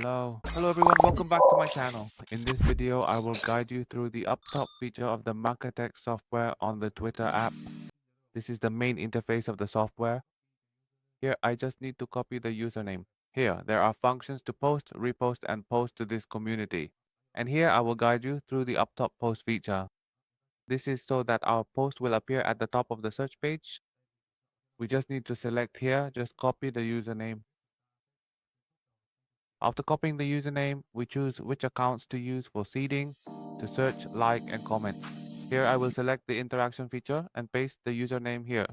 Hello everyone, welcome back to my channel. In this video, I will guide you through the Uptop feature of the Marketex software on the Twitter app. This is the main interface of the software. Here, I just need to copy the username. Here, there are functions to post, repost, and post to this community. And here, I will guide you through the Uptop post feature. This is so that our post will appear at the top of the search page. We just need to select here, just copy the username. After copying the username, we choose which accounts to use for seeding, to search, like, and comment. Here I will select the interaction feature and paste the username here.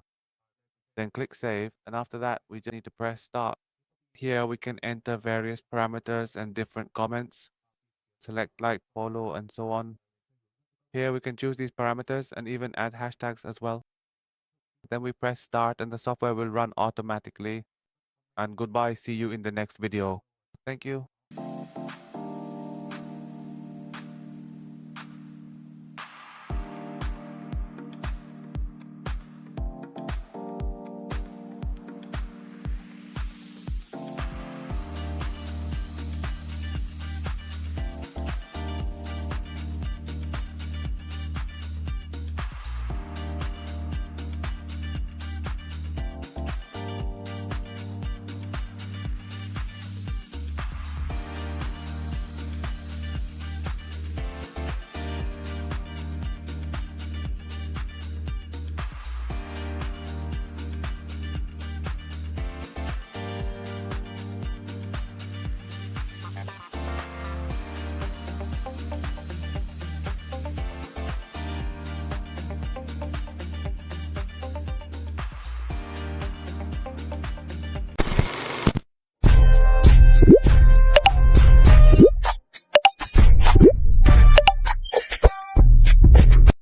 Then click save, and after that we just need to press start. Here we can enter various parameters and different comments. Select like, follow, and so on. Here we can choose these parameters and even add hashtags as well. Then we press start and the software will run automatically. And goodbye, see you in the next video. Thank you.